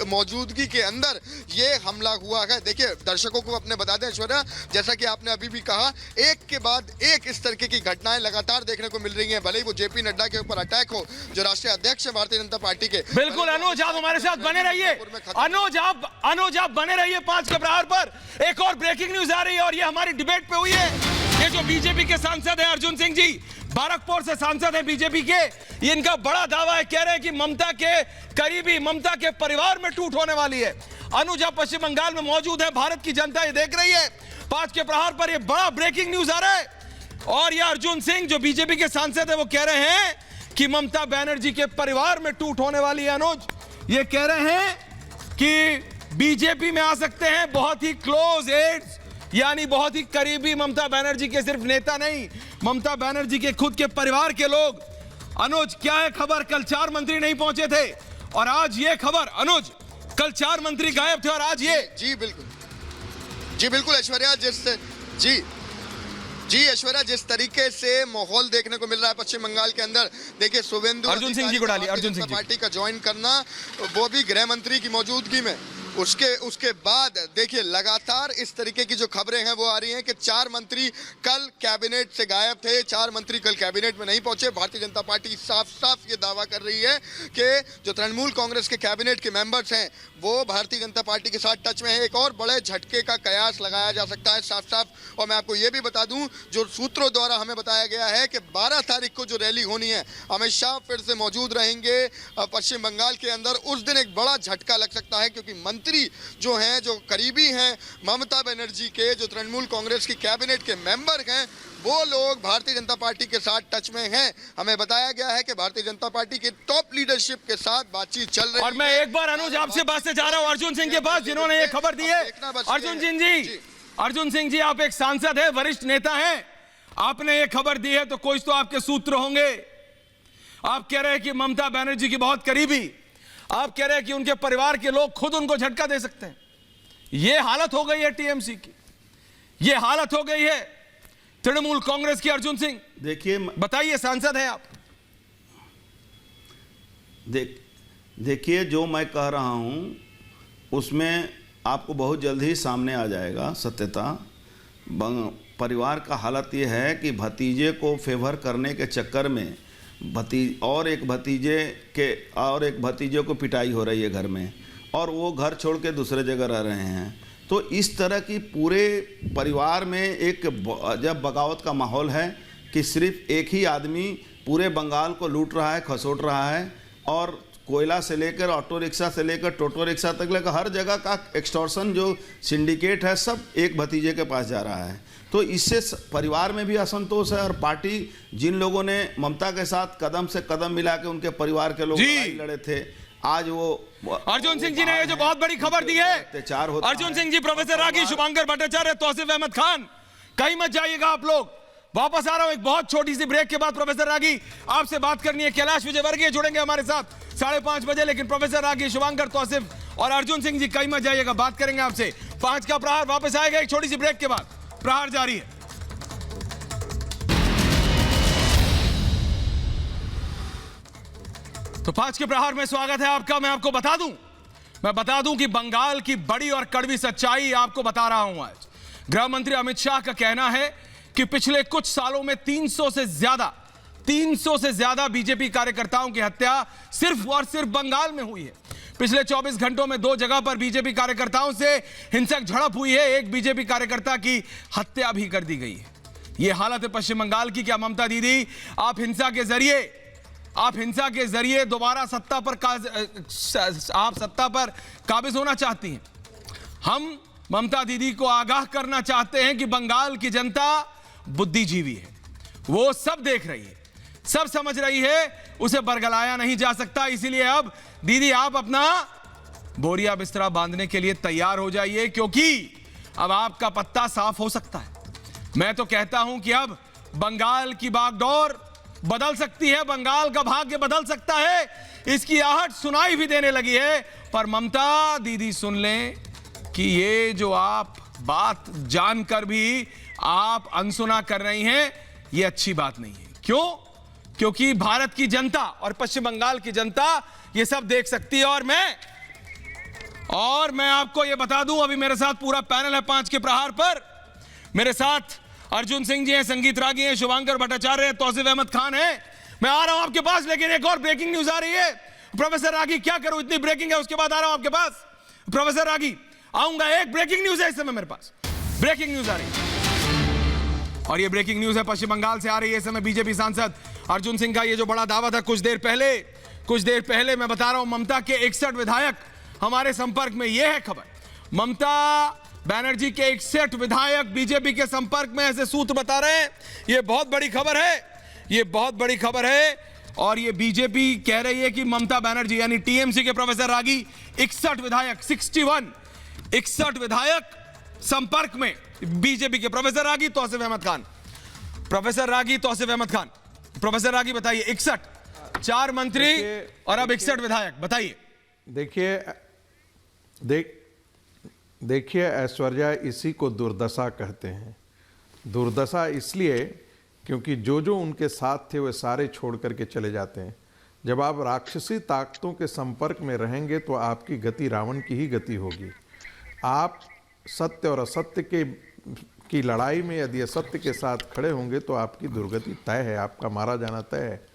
मौजूदगी के अंदर ये हमला हुआ है। देखिए, दर्शकों को अपने बता दें ऐश्वर्या, जैसा कि आपने अभी भी कहा, एक के बाद एक इस तरीके की घटनाएं लगातार देखने को मिल रही हैं। भले ही वो जेपी नड्डा के ऊपर अटैक हो, जो राष्ट्रीय अध्यक्ष है भारतीय जनता पार्टी के। बिल्कुल अनुज, आप हमारे साथ बने रहिए। अनुज आप बने रहिए 5 के प्रहार पर। एक और ब्रेकिंग न्यूज आ रही है और ये हमारी डिबेट पे हुई है। ये जो बीजेपी के सांसद हैं अर्जुन सिंह जी, बारकपुर से सांसद हैं बीजेपी के, ये इनका बड़ा दावा है, कह रहे हैं कि ममता के करीबी, ममता के परिवार में टूट होने वाली है। अनुज, आप पश्चिम बंगाल में मौजूद है, भारत की जनता ये देख रही है। 5 के प्रहार पर ये बड़ा ब्रेकिंग न्यूज आ रहा है और ये अर्जुन सिंह जो बीजेपी के सांसद है वो कह रहे हैं कि ममता बनर्जी के परिवार में टूट होने वाली है। अनुज, ये कह रहे हैं कि बीजेपी में आ सकते हैं बहुत ही क्लोज एड्स, यानी बहुत ही करीबी ममता बनर्जी के, सिर्फ नेता नहीं, ममता बनर्जी के खुद के परिवार के लोग। अनुज, क्या है खबर? कल 4 मंत्री नहीं पहुंचे थे और आज ये खबर। अनुज, कल 4 मंत्री गायब थे और आज ये। जी बिल्कुल ऐश्वर्या, ऐश्वर्या, जिस तरीके से माहौल देखने को मिल रहा है पश्चिम बंगाल के अंदर, देखिए शुभेंदु अर्जुन सिंह जी को डालिए, अर्जुन सिंह पार्टी का ज्वाइन करना, वो भी गृह मंत्री की मौजूदगी में। उसके बाद देखिए लगातार इस तरीके की जो खबरें हैं वो आ रही हैं कि 4 मंत्री कल कैबिनेट से गायब थे, 4 मंत्री कल कैबिनेट में नहीं पहुंचे। भारतीय जनता पार्टी साफ ये दावा कर रही है कि जो तृणमूल कांग्रेस के कैबिनेट के मेंबर्स हैं वो भारतीय जनता पार्टी के साथ टच में है। एक और बड़े झटके का कयास लगाया जा सकता है साफ। और मैं आपको ये भी बता दूं, जो सूत्रों द्वारा हमें बताया गया है कि 12 तारीख को जो रैली होनी है, अमित शाह फिर से मौजूद रहेंगे पश्चिम बंगाल के अंदर। उस दिन एक बड़ा झटका लग सकता है क्योंकि मंत्री जो हैं, जो करीबी हैं ममता बनर्जी के, जो तृणमूल कांग्रेस की कैबिनेट के मेंबर हैं, वो लोग भारतीय जनता पार्टी के साथ टच में हैं। हमें बताया गया है कि भारतीय जनता पार्टी के टॉप लीडरशिप के साथ बातचीत चल रही है। और मैं एक बार अनुज आपसे बात से जा रहा हूं अर्जुन सिंह के पास, जिन्होंने ये खबर दी है। अर्जुन सिंह जी, आप एक सांसद है, वरिष्ठ नेता हैं, आपने ये खबर दी है तो कोई तो आपके सूत्र होंगे। आप कह रहे हैं कि ममता बनर्जी की बहुत करीबी, आप कह रहे हैं कि उनके परिवार के लोग खुद उनको झटका दे सकते हैं। यह हालत हो गई है टीएमसी की, यह हालत हो गई है तृणमूल कांग्रेस की। अर्जुन सिंह, देखिए, बताइए, सांसद हैं आप। देखिए, जो मैं कह रहा हूं उसमें आपको बहुत जल्द ही सामने आ जाएगा सत्यता। परिवार का हालत यह है कि भतीजे को फेवर करने के चक्कर में एक भतीजे को पिटाई हो रही है घर में, और वो घर छोड़ के दूसरे जगह रह रहे हैं। तो इस तरह की पूरे परिवार में एक जब बगावत का माहौल है कि सिर्फ एक ही आदमी पूरे बंगाल को लूट रहा है, खसोट रहा है, और कोयला से लेकर ऑटो रिक्शा से लेकर टोटो रिक्शा तक लेकर हर जगह का एक्सटॉर्शन जो सिंडिकेट है सब एक भतीजे के पास जा रहा है। तो इससे परिवार में भी असंतोष है, और पार्टी जिन लोगों ने ममता के साथ कदम से कदम मिला के उनके परिवार के लोग लड़े थे, आज वो अर्जुन सिंह जी ने ये जो बहुत बड़ी खबर दी है, अत्याचार होता अर्जुन है। सिंह जी, प्रोफेसर रागी, शुभंकर भट्टाचार्य, तौसीफ अहमद खान, कहीं मत जाइएगा आप लोग। वापस आ रहा हूं एक बहुत छोटी सी ब्रेक के बाद। प्रोफेसर रागी, आपसे बात करनी है। कैलाश विजयवर्गीय जुड़ेंगे हमारे साथ 5:30 बजे, लेकिन प्रोफेसर रागी, शुभंकर, तौसीफ और अर्जुन सिंह जी कहीं मत जाइएगा, बात करेंगे आपसे। 5 का प्रहार वापस आएगा एक छोटी सी ब्रेक के बाद। प्रहार जारी है। तो 5 के प्रहार में स्वागत है आपका। मैं आपको बता दूं कि बंगाल की बड़ी और कड़वी सच्चाई आपको बता रहा हूं आज। गृह मंत्री अमित शाह का कहना है कि पिछले कुछ सालों में 300 से ज्यादा बीजेपी कार्यकर्ताओं की हत्या सिर्फ और सिर्फ बंगाल में हुई है। पिछले 24 घंटों में 2 जगह पर बीजेपी कार्यकर्ताओं से हिंसक झड़प हुई है। एक बीजेपी कार्यकर्ता की हत्या भी कर दी गई है। यह हालत है पश्चिम बंगाल की। क्या ममता दीदी, आप हिंसा के जरिए दोबारा सत्ता पर काबिज होना चाहती हैं? हम ममता दीदी को आगाह करना चाहते हैं कि बंगाल की जनता बुद्धिजीवी है। वो सब देख रही है, सब समझ रही है, उसे बरगलाया नहीं जा सकता। इसीलिए अब दीदी आप अपना बोरिया बिस्तरा बांधने के लिए तैयार हो जाइए, क्योंकि अब आपका पत्ता साफ हो सकता है। मैं तो कहता हूं कि अब बंगाल की बागडोर बदल सकती है, बंगाल का भाग्य बदल सकता है। इसकी आहट सुनाई भी देने लगी है। पर ममता दीदी सुन लें कि ये जो आप बात जानकर भी आप अनसुना कर रही हैं, ये अच्छी बात नहीं है। क्यों? क्योंकि भारत की जनता और पश्चिम बंगाल की जनता ये सब देख सकती है। और मैं आपको ये बता दूं, अभी मेरे साथ पूरा पैनल है 5 के प्रहार पर। मेरे साथ अर्जुन सिंह जी हैं, संगीत रागी हैं, शुभंकर भट्टाचार्य हैं, तौसीफ अहमद खान हैं। मैं आ रहा हूं आपके पास, लेकिन एक और ब्रेकिंग न्यूज आ रही है। प्रोफेसर रागी, क्या करूं, इतनी ब्रेकिंग है, उसके बाद आ रहा हूं आपके पास। प्रोफेसर रागी, आऊंगा। एक ब्रेकिंग न्यूज है इस समय मेरे पास, ब्रेकिंग न्यूज आ रही है। और ये ब्रेकिंग न्यूज है पश्चिम बंगाल से आ रही है इस समय। बीजेपी सांसद अर्जुन सिंह का ये जो बड़ा दावा था कुछ देर पहले मैं बता रहा हूं, ममता के 61 विधायक हमारे संपर्क में। यह है खबर, ममता बनर्जी के 61 विधायक बीजेपी के संपर्क में, ऐसे सूत्र बता रहे हैं। ये बहुत बड़ी खबर है। और ये बीजेपी कह रही है कि ममता बनर्जी यानी टीएमसी के प्रोफेसर रागी 61 विधायक 61 विधायक संपर्क में बीजेपी के। प्रोफेसर रागी, तौसीफ अहमद खान, प्रोफेसर रागी, तौसीफ अहमद खान। प्रोफेसर रागी बताइए, 61 4 मंत्री और अब 61 विधायक, बताइए। देखिए ऐश्वर्या, इसी को दुर्दशा कहते हैं। दुर्दशा इसलिए क्योंकि जो उनके साथ थे वे सारे छोड़ करके चले जाते हैं। जब आप राक्षसी ताकतों के संपर्क में रहेंगे तो आपकी गति रावण की ही गति होगी। आप सत्य और असत्य की लड़ाई में यदि असत्य के साथ खड़े होंगे तो आपकी दुर्गति तय है, आपका मारा जाना तय है।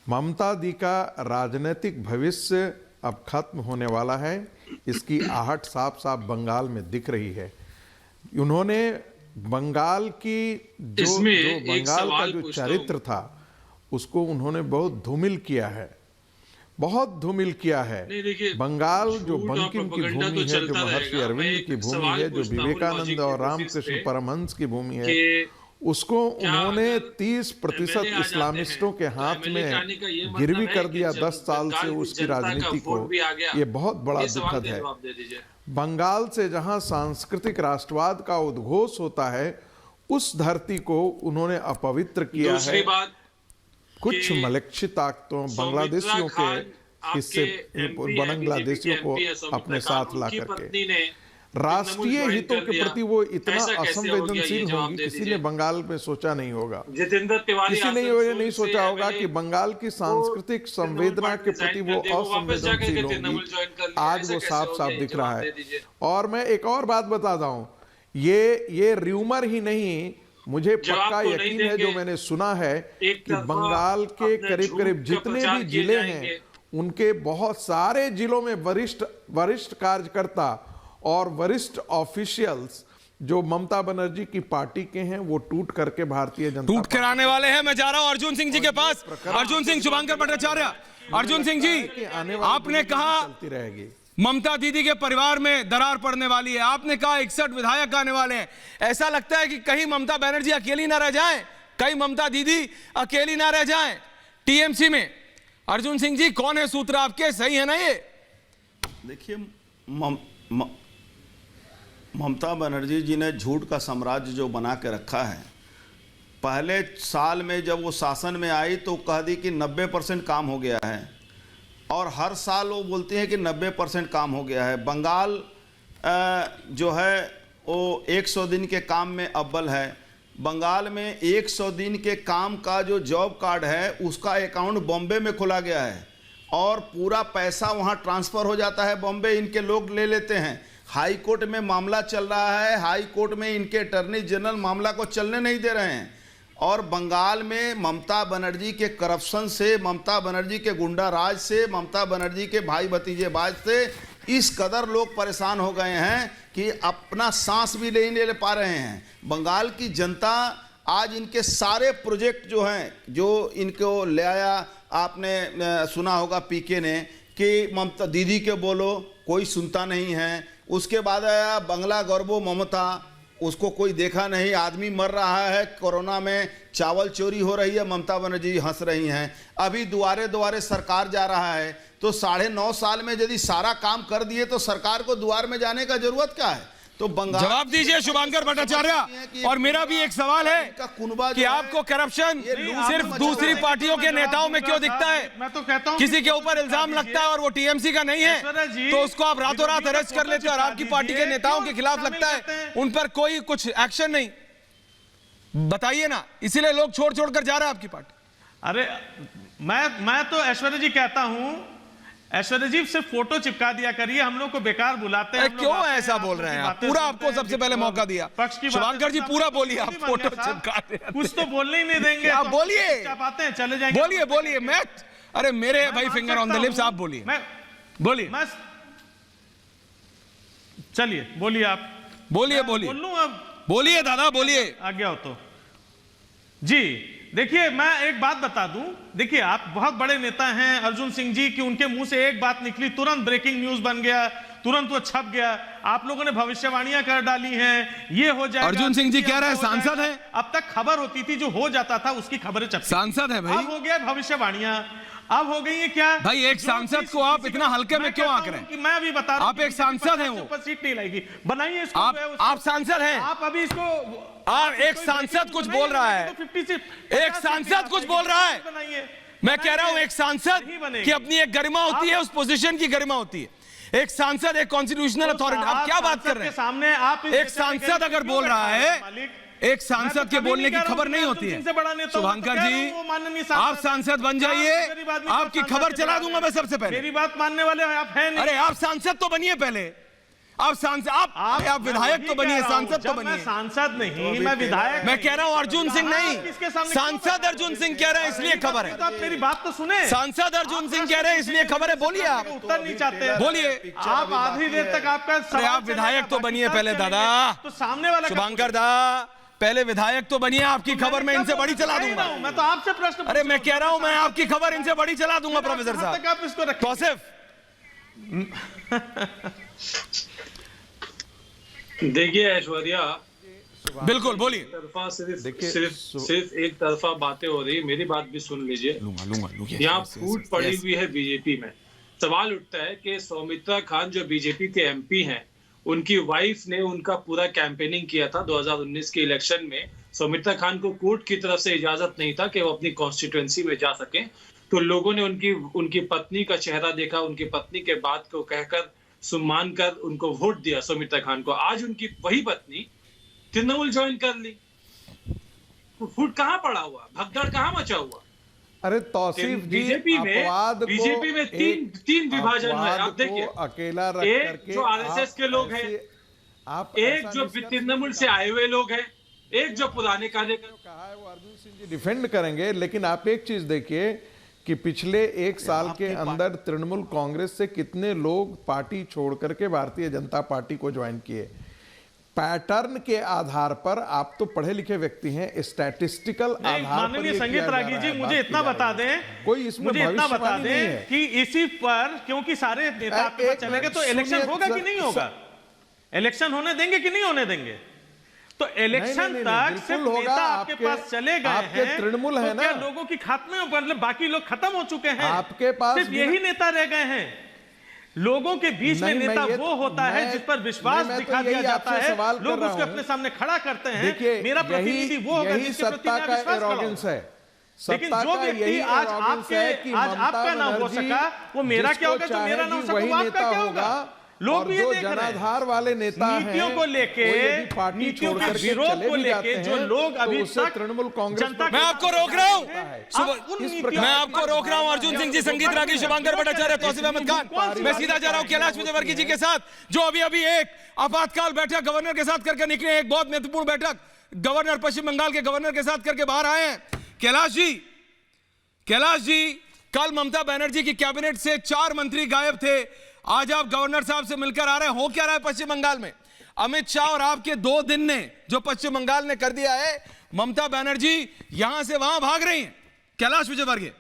ममता दी का राजनीतिक भविष्य अब खत्म होने वाला है। इसकी आहट साफ साफ बंगाल में दिख रही है। उन्होंने बंगाल की जो बंगाल का जो चरित्र था उसको उन्होंने बहुत धूमिल किया है, बंगाल जो बंकिम की भूमि है, जो महर्षि अरविंद की भूमि है, जो विवेकानंद और रामकृष्ण परमहंस की भूमि है, उसको उन्होंने 30% इस्लामिस्टों के हाथ में गिरवी कर दिया 10 साल से उसकी राजनीति को। ये बहुत बड़ा दुखद है। बंगाल से जहां सांस्कृतिक राष्ट्रवाद का उद्घोष होता है, उस धरती को उन्होंने अपवित्र किया है। कुछ मलक्षी ताकतों, बांग्लादेशियों के हिस्से, बांग्लादेशियों को अपने साथ ला करके राष्ट्रीय हितों के प्रति वो इतना असंवेदनशील होंगी, किसी ने बंगाल में सोचा नहीं होगा। किसी ने ये नहीं सोचा होगा कि बंगाल की सांस्कृतिक संवेदना के प्रति वो असंवेदनशील होंगी। आज वो साफ साफ दिख रहा है। और मैं एक और बात बताता हूं, ये र्यूमर ही नहीं, मुझे पक्का यकीन है, जो मैंने सुना है कि बंगाल के करीब करीब जितने भी जिले हैं, उनके बहुत सारे जिलों में वरिष्ठ कार्यकर्ता और वरिष्ठ ऑफिशियल्स जो ममता बनर्जी की पार्टी के हैं, वो टूट करके भारतीय जनता टूट कर आने वाले हैं। मैं जा रहा हूं अर्जुन सिंह जी के पास। अर्जुन सिंह, शुभंकर भट्टाचार्य। अर्जुन सिंह जी, आपने कहा चलती रहेगी, ममता दीदी के परिवार में दरार पड़ने वाली है। आपने कहा 61 विधायक आने वाले हैं। ऐसा लगता है कि कहीं ममता बनर्जी अकेली ना रह जाएं, कहीं ममता दीदी अकेली ना रह जाएं टीएमसी में। अर्जुन सिंह जी, कौन है सूत्र आपके, सही है ना ये? देखिए, ममता बनर्जी जी ने झूठ का साम्राज्य जो बना के रखा है, पहले साल में जब वो शासन में आई तो कह दी कि 90% काम हो गया है, और हर साल वो बोलती हैं कि 90% काम हो गया है। बंगाल जो है वो 100 दिन के काम में अव्वल है। बंगाल में 100 दिन के काम का जो जॉब कार्ड है उसका अकाउंट बॉम्बे में खोला गया है, और पूरा पैसा वहाँ ट्रांसफ़र हो जाता है बॉम्बे, इनके लोग ले लेते हैं। हाई कोर्ट में मामला चल रहा है, हाई कोर्ट में इनके अटॉर्नी जनरल मामला को चलने नहीं दे रहे हैं। और बंगाल में ममता बनर्जी के करप्शन से, ममता बनर्जी के गुंडा राज से, ममता बनर्जी के भाई भतीजेबाज से इस कदर लोग परेशान हो गए हैं कि अपना सांस भी नहीं ले पा रहे हैं। बंगाल की जनता आज इनके सारे प्रोजेक्ट जो हैं, जो इनको ले आया, आपने सुना होगा पीके ने कि ममता दीदी के बोलो, कोई सुनता नहीं है। उसके बाद आया बंगला गौरवो ममता, उसको कोई देखा नहीं। आदमी मर रहा है कोरोना में, चावल चोरी हो रही है, ममता बनर्जी हंस रही हैं। अभी दुआरे दुआरे सरकार जा रहा है, तो 9.5 साल में यदि सारा काम कर दिए तो सरकार को दुआर में जाने का जरूरत क्या है? तो बंगाल, जवाब दीजिए शुभांकर भट्टाचार्य। और मेरा भी एक सवाल है कि आपको करप्शन सिर्फ दूसरी पार्टियों के नेताओं में क्यों दिखता है? मैं तो कहता हूं, किसी के ऊपर इल्जाम लगता है और वो टीएमसी का नहीं है तो उसको आप रातों रात अरेस्ट कर लेते हैं, और आपकी पार्टी के नेताओं के खिलाफ लगता है उन पर कोई कुछ एक्शन नहीं। बताइए ना, इसीलिए लोग छोड़ छोड़ कर जा रहे हैं आपकी पार्टी। अरे मैं तो ऐश्वर्या जी कहता हूं, ऐश्वर्या जी सिर्फ फोटो चिपका दिया करिए, हम लोग को बेकार बुलाते हैं। क्यों ऐसा बोल रहे हैं आप? पूरा आपको सबसे पहले मौका दिया। शुभांकर जी पूरा बोलिए, आप फोटो चिपका रहे हैं। कुछ तो बोलने ही नहीं देंगे। आप बोलिए, आते हैं चले जाएंगे। बोलिए बोलिए। मैं अरे मेरे भाई फिंगर ऑन द लिप्स, आप बोलिए, बोलिए, चलिए बोलिए, आप बोलिए बोलिए, बोल लूं अब? बोलिए दादा, बोलिए। आज्ञा हो तो जी। देखिए, मैं एक बात बता दूं, देखिए आप बहुत बड़े नेता हैं अर्जुन सिंह जी, कि उनके मुंह से एक बात निकली, तुरंत ब्रेकिंग न्यूज बन गया, तुरंत वो छप गया। आप लोगों ने भविष्यवाणियां कर डाली हैं, ये हो जाएगा। अर्जुन सिंह जी कह रहे हैं सांसद हैं। अब तक खबर होती थी, जो हो जाता था उसकी खबरें छपती। सांसद है भाई। अब हो गया भविष्यवाणियां, अब हो गई है क्या? भाई एक सांसद को आप इतना हल्के में क्यों आंक रहे हैं? मैं अभी बता रहा हूं, आप एक सांसद हैं, वो सीट नहीं लाएगी, बनाइए इसको। आप सांसद हैं, आप अभी इसको, और एक सांसद कुछ बोल रहा है, एक सांसद कुछ बोल रहा है। मैं कह रहा हूं एक सांसद की अपनी एक गरिमा होती है, उस पोजीशन की गरिमा होती है। एक सांसद एक कॉन्स्टिट्यूशनल अथॉरिटी, आप क्या बात कर रहे हैं? सामने आप एक सांसद अगर बोल रहा है, एक सांसद के बोलने की खबर नहीं होती है। शुभांकर जी, आप सांसद बन जाइए, आपकी खबर चला दूंगा मैं सबसे पहले। मेरी बात मानने वाले आप हैं नहीं। अरे आप सांसद तो बनिए पहले, आप सांसद, आप विधायक तो बनिए, सांसद तो बनिए। सांसद नहीं, मैं विधायक। मैं कह रहा हूं अर्जुन सिंह नहीं, सांसद अर्जुन सिंह कह रहे हैं इसलिए खबर है। आप मेरी बात तो सुने। सांसद अर्जुन सिंह कह रहे हैं इसलिए खबर है। बोलिए, आप उत्तर नहीं चाहते, बोलिए। आप आधी देर तक आपका, अरे आप विधायक तो बनिए पहले दादा, तो सामने वाला शुभांकर दा, पहले विधायक तो बनिए, आपकी खबर मैं इनसे बड़ी चला दूंगा। मैं तो आपसे प्रश्न, अरे मैं कह रहा हूं मैं आपकी खबर इनसे बड़ी चला दूंगा प्रोफेसर साहब। आप इसको रखिए। तौसीफ, देखिए ऐश्वर्या, बिल्कुल बोलिए। तरफा सिर्फ एक तरफा बातें हो रही, मेरी बात भी सुन लीजिए। यहाँ फूट पड़ी हुई है बीजेपी में। सवाल उठता है कि सौमित्रा खान जो बीजेपी के एमपी हैं, उनकी वाइफ ने उनका पूरा कैंपेनिंग किया था 2019 के इलेक्शन में। सौमित्रा खान को कोर्ट की तरफ से इजाजत नहीं था कि वो अपनी कॉन्स्टिट्यूएंसी में जा सके, तो लोगों ने उनकी पत्नी का चेहरा देखा, उनकी पत्नी के बात को कहकर सम्मान कर उनको वोट दिया सौमित्रा खान को। आज उनकी वही पत्नी तृणमूल ज्वाइन कर ली, तो फूट कहां पड़ा हुआ, भगदड़ कहां मचा हुआ? अरे तौसीफ जी, बीजेपी में तीन विभाजन है। आप देखिए, अकेला रख एक करके जो आरएसएस के लोग हैं, एक जो तृणमूल से आए हुए लोग हैं, एक जो पुराने कार्यकर्ता। कहा है वो अर्जुन सिंह जी डिफेंड करेंगे, लेकिन आप एक चीज देखिए कि पिछले एक साल के अंदर तृणमूल कांग्रेस से कितने लोग पार्टी छोड़ करके भारतीय जनता पार्टी को ज्वाइन किए। पैटर्न के आधार पर, आप तो पढ़े लिखे व्यक्ति हैं, स्टैटिस्टिकल आधार पर। माननीय संगीत रागी जी, मुझे इतना बता दें, कोई इसमें मुझे इतना बता भविष्यवाणी नहीं है दें कि इसी पर, क्योंकि सारे नेता आपके पास चलेंगे, तो इलेक्शन होगा कि नहीं होगा? इलेक्शन होने देंगे कि नहीं होने देंगे? तो इलेक्शन तक सिर्फ नेता आपके पास चले गए आपके हैं, तृणमूल है तो ना, क्या लोगों की खात्मे मतलब बाकी लोग खत्म हो चुके हैं? आपके पास सिर्फ यही नेता रह गए हैं। लोगों के बीच में नेता वो होता है जिस पर विश्वास दिखा दिया जाता है, लोग उसको अपने सामने खड़ा करते हैं। मेरा प्रतिनिधि वो होगा जिसके प्रति मैं विश्वास करूं। लेकिन जो व्यक्ति आज आपका ना हो सका, वो मेरा क्या होगा, जो मेरा ना हो सका वो आपका क्या होगा? लोग भी ये देख रहे हैं। जनाधार वाले नेता हैं, नीतियों को लेके, नीतियों के विरोध को लेके जो लोग अभी तक तृणमूल कांग्रेस, मैं आपको रोक रहा हूं, मैं आपको रोक रहा हूं। अर्जुन सिंह जी, संगीत रागी, शुभांकर भट्टाचार्य, तौसीफ अहमद खान, मैं सीधा जा रहा हूं कैलाश विजयवर्गीय जी के साथ, जो अभी अभी एक आपातकाल बैठक गवर्नर के साथ करके निकले, एक बहुत महत्वपूर्ण बैठक गवर्नर, पश्चिम बंगाल के गवर्नर के साथ करके बाहर आए हैं। कैलाश जी, कल ममता बनर्जी की कैबिनेट से 4 मंत्री गायब थे, आज आप गवर्नर साहब से मिलकर आ रहे हैं। हो क्या रहा है पश्चिम बंगाल में? अमित शाह और आपके 2 दिन ने जो पश्चिम बंगाल ने कर दिया है, ममता बनर्जी यहां से वहां भाग रही हैं। कैलाश विजयवर्गीय,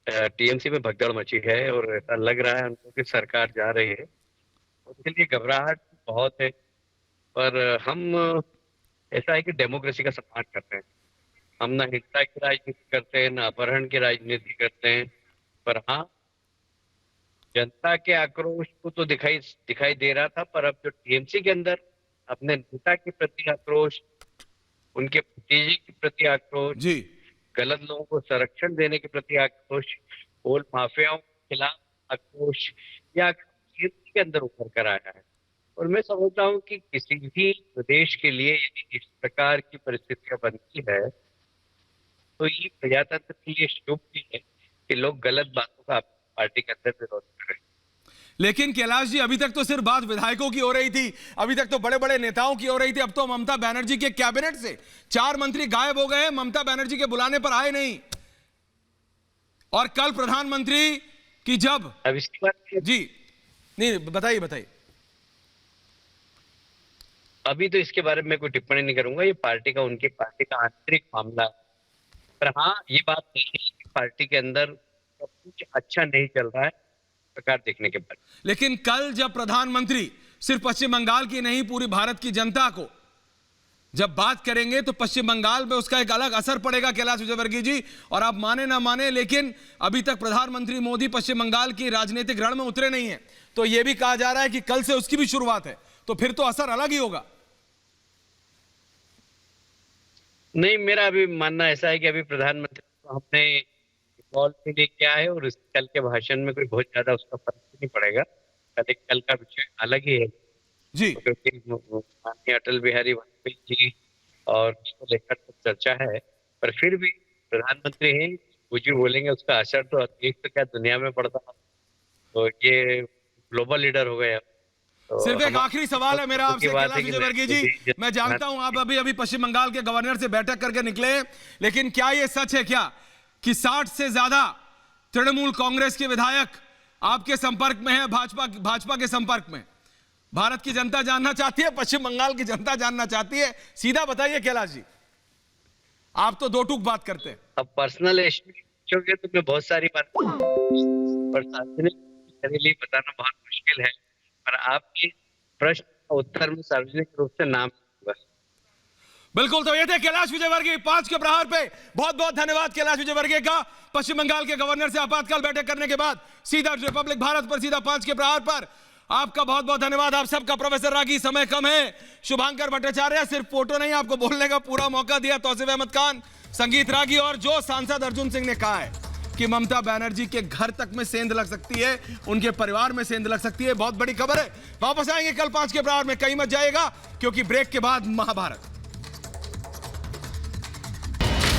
टीएमसी में भगदड़ मची है और ऐसा लग रहा है उनको कि सरकार जा रही है, उसके लिए घबराहट बहुत है। पर हम ऐसा है कि डेमोक्रेसी का सम्मान करते हैं, हम ना हिंसा की राजनीति करते हैं, ना अपहरण की राजनीति करते हैं। पर हाँ, जनता के आक्रोश को तो दिखाई दे रहा था, पर अब जो टीएमसी के अंदर अपने नेता के प्रति आक्रोश, उनके भतीजे के प्रति आक्रोश जी, गलत लोगों को संरक्षण देने के प्रति आक्रोश, कोल माफियाओं के खिलाफ आक्रोश, या टीएमसी के अंदर उभर कर आया है। और मैं समझता हूँ कि किसी भी प्रदेश के लिए यदि इस प्रकार की परिस्थितियां बनती है तो ये प्रजातंत्र के लिए शुभ भी है कि लोग गलत बातों का पार्टी के अंदर विरोध करें। लेकिन कैलाश जी, अभी तक तो सिर्फ बात विधायकों की हो रही थी, अभी तक तो बड़े बड़े नेताओं की हो रही थी, अब तो ममता बनर्जी के कैबिनेट से 4 मंत्री गायब हो गए, ममता बनर्जी के बुलाने पर आए नहीं। और कल प्रधानमंत्री की जब अब इसके बाद जी नहीं, बताइए। अभी तो इसके बारे में कोई टिप्पणी नहीं करूंगा, ये उनकी पार्टी का आंतरिक मामला है। पर हाँ, ये बात नहीं है कि पार्टी के अंदर सब कुछ अच्छा नहीं चल रहा है सरकार देखने के बाद। लेकिन कल जब प्रधानमंत्री सिर्फ पश्चिम बंगाल की नहीं, पूरी भारत की जनता को जब बात करेंगे तो पश्चिम बंगाल में उसका एक अलग असर पड़ेगा कैलाश विजयवर्गीय जी। और आप माने ना माने, लेकिन अभी तक प्रधानमंत्री मोदी पश्चिम बंगाल की राजनीतिक रण में उतरे नहीं है, तो यह भी कहा जा रहा है कि कल से उसकी भी शुरुआत है, तो फिर तो असर अलग ही होगा। नहीं, मेरा अभी मानना ऐसा है कि अभी प्रधानमंत्री को हमने कॉल पे ले किया है और कल के भाषण में कोई बहुत ज्यादा उसका फर्क नहीं पड़ेगा। कल का विषय अलग ही है जी, क्योंकि माननीय अटल बिहारी वाजपेयी जी और उसको लेकर चर्चा है। पर फिर भी प्रधानमंत्री हैं, कुछ भी बोलेंगे उसका असर तो देश तो क्या दुनिया में पड़ता है, तो ये ग्लोबल लीडर हो गए। तो सिर्फ एक आखिरी सवाल है मेरा आपसे कैलाश विजयवर्गीय जी, मैं जानता हूं आप अभी पश्चिम बंगाल के गवर्नर से बैठक करके निकले, लेकिन क्या यह सच है क्या कि 60 से ज्यादा तृणमूल कांग्रेस के विधायक आपके संपर्क में है, भाजपा के संपर्क में? भारत की जनता जानना चाहती है, पश्चिम बंगाल की जनता जानना चाहती है, सीधा बताइए कैलाश जी, आप तो 2 टूक बात करते हैं। अब पर्सनल इश्यू के तो मैं बहुत सारी बात पर सार्वजनिक बताना बहुत मुश्किल है, पर आपके प्रश्न का उत्तर में सार्वजनिक रूप से नाम बिल्कुल। तो ये थे कैलाश विजयवर्गीय 5 के प्रहार पे। बहुत बहुत धन्यवाद कैलाश विजयवर्गीय का, पश्चिम बंगाल के गवर्नर से आपातकाल बैठक करने के बाद सीधा रिपब्लिक भारत पर, सीधा 5 के प्रहार पर आपका बहुत बहुत धन्यवाद। आप सबका प्रोफेसर रागी, समय कम है, शुभांकर भट्टाचार्य, सिर्फ फोटो नहीं आपको बोलने का पूरा मौका दिया, तौसीफ अहमद खान, संगीत रागी, और जो सांसद अर्जुन सिंह ने कहा है कि ममता बनर्जी के घर तक में सेंध लग सकती है, उनके परिवार में सेंध लग सकती है, बहुत बड़ी खबर है। वापस आएंगे कल 5 के प्रहार में, कहीं मत जाएगा क्योंकि ब्रेक के बाद महाभारत।